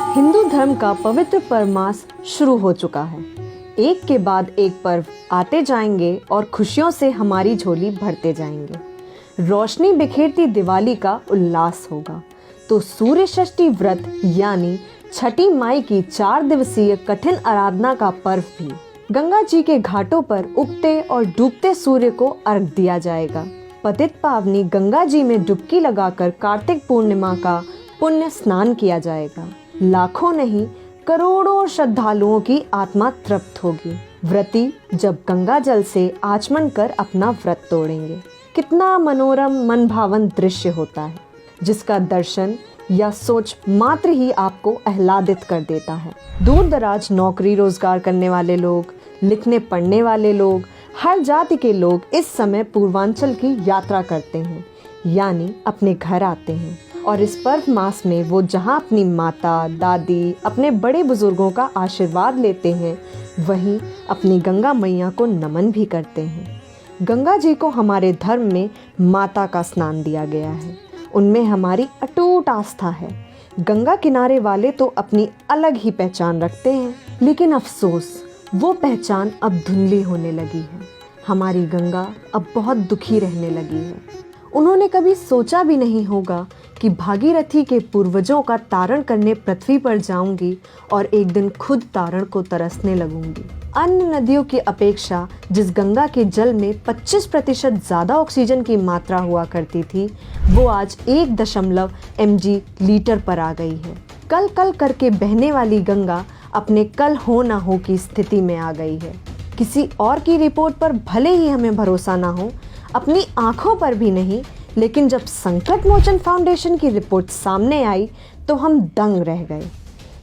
हिंदू धर्म का पवित्र परमास शुरू हो चुका है। एक के बाद एक पर्व आते जाएंगे और खुशियों से हमारी झोली भरते जाएंगे। रोशनी बिखेरती दिवाली का उल्लास होगा तो सूर्य षष्ठी व्रत यानी छठी माई की 4 दिवसीय कठिन आराधना का पर्व भी गंगा जी के घाटों पर उगते और डूबते सूर्य को अर्घ दिया जाएगा। पतित पावनी गंगा जी में डुबकी लगाकर कार्तिक पूर्णिमा का पुण्य स्नान किया जाएगा। लाखों नहीं करोड़ों श्रद्धालुओं की आत्मा तृप्त होगी। व्रती जब गंगा जल से आचमन कर अपना व्रत तोड़ेंगे। कितना मनोरम मन भावन दृश्य होता है जिसका दर्शन या सोच मात्र ही आपको आह्लादित कर देता है। दूर दराज नौकरी रोजगार करने वाले लोग, लिखने पढ़ने वाले लोग, हर जाति के लोग इस समय पूर्वांचल की यात्रा करते हैं यानी अपने घर आते हैं और इस पर्व मास में वो जहां अपनी माता, दादी, अपने बड़े बुजुर्गों का आशीर्वाद लेते हैं वहीं अपनी गंगा मैया को नमन भी करते हैं। गंगा जी को हमारे धर्म में माता का स्नान दिया गया है। उनमें हमारी अटूट आस्था है। गंगा किनारे वाले तो अपनी अलग ही पहचान रखते हैं, लेकिन अफसोस वो पहचान अब धुंधली होने लगी है। हमारी गंगा अब बहुत दुखी रहने लगी है। उन्होंने कभी सोचा भी नहीं होगा कि भागीरथी के पूर्वजों का तारण करने पृथ्वी पर जाऊंगी और एक दिन खुद तारण को तरसने लगूंगी। अन्य नदियों की अपेक्षा जिस गंगा के जल में 25% ज्यादा ऑक्सीजन की मात्रा हुआ करती थी वो आज 1 mg लीटर पर आ गई है। कल कल करके बहने वाली गंगा अपने कल हो ना हो की स्थिति में आ गई है। किसी और की रिपोर्ट पर भले ही हमें भरोसा ना हो, अपनी आंखों पर भी नहीं, लेकिन जब संकट मोचन फाउंडेशन की रिपोर्ट सामने आई तो हम दंग रह गए।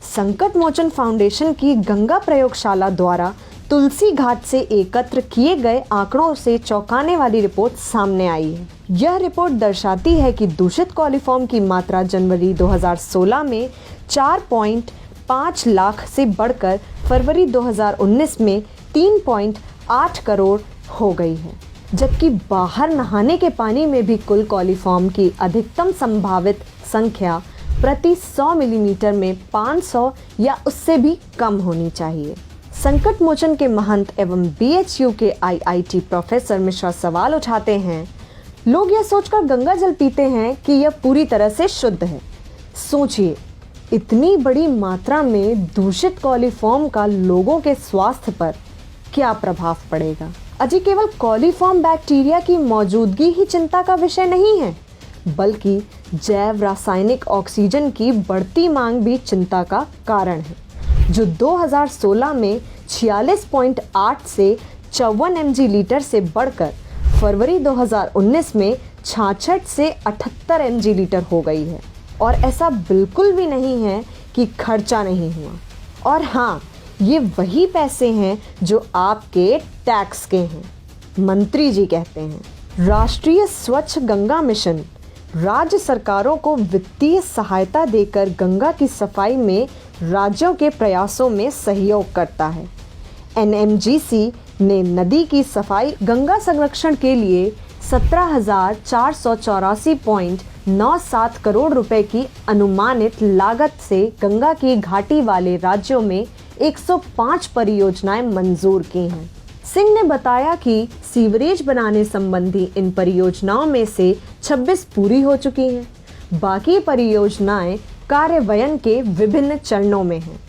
संकट मोचन फाउंडेशन की गंगा प्रयोगशाला द्वारा तुलसी घाट से एकत्र किए गए आंकड़ों से चौंकाने वाली रिपोर्ट सामने आई है। यह रिपोर्ट दर्शाती है कि दूषित कॉलीफॉर्म की मात्रा जनवरी 2016 में 4.5 लाख से बढ़कर फरवरी 2019 में 3.8 करोड़ हो गई है, जबकि बाहर नहाने के पानी में भी कुल कॉलीफॉर्म की अधिकतम संभावित संख्या प्रति 100 मिलीमीटर में 500 या उससे भी कम होनी चाहिए। संकट मोचन के महंत एवं BHU के IIT प्रोफेसर मिश्रा सवाल उठाते हैं, लोग यह सोचकर गंगा जल पीते हैं कि यह पूरी तरह से शुद्ध है। सोचिए, इतनी बड़ी मात्रा में दूषित कॉलीफॉर्म का लोगों के स्वास्थ्य पर क्या प्रभाव पड़ेगा? अजी केवल कॉलीफॉर्म बैक्टीरिया की मौजूदगी ही चिंता का विषय नहीं है, बल्कि जैव रासायनिक ऑक्सीजन की बढ़ती मांग भी चिंता का कारण है, जो 2016 में 46.8 से 54 mg लीटर से बढ़कर फरवरी 2019 में 66 से 78 mg लीटर हो गई है। और ऐसा बिल्कुल भी नहीं है कि खर्चा नहीं हुआ। और हाँ, ये वही पैसे हैं जो आपके टैक्स के हैं। मंत्री जी कहते हैं, राष्ट्रीय स्वच्छ गंगा मिशन राज्य सरकारों को वित्तीय सहायता देकर गंगा की सफाई में राज्यों के प्रयासों में सहयोग करता है। NMGC ने नदी की सफाई गंगा संरक्षण के लिए 17,484.97 करोड़ रुपए की अनुमानित लागत से गंगा की घाटी वाले राज्यों में 105 परियोजनाएं मंजूर की हैं। सिंह ने बताया कि सीवरेज बनाने संबंधी इन परियोजनाओं में से 26 पूरी हो चुकी हैं। बाकी परियोजनाएं कार्यान्वयन के विभिन्न चरणों में हैं।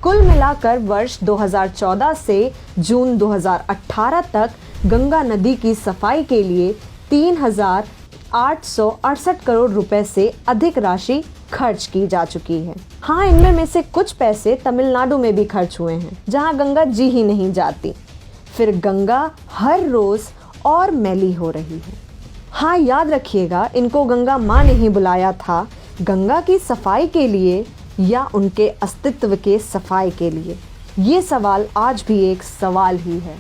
कुल मिलाकर वर्ष 2014 से जून 2018 तक गंगा नदी की सफाई के लिए 3,868 करोड़ रुपए से अधिक राशि खर्च की जा चुकी है। हाँ, इनमें में से कुछ पैसे तमिलनाडु में भी खर्च हुए हैं, जहां गंगा जी ही नहीं जाती। फिर गंगा हर रोज और मैली हो रही है। हाँ, याद रखिएगा, इनको गंगा माँ ने ही बुलाया था, गंगा की सफाई के लिए या उनके अस्तित्व के सफाई के लिए। ये सवाल आज भी एक सवाल ही है।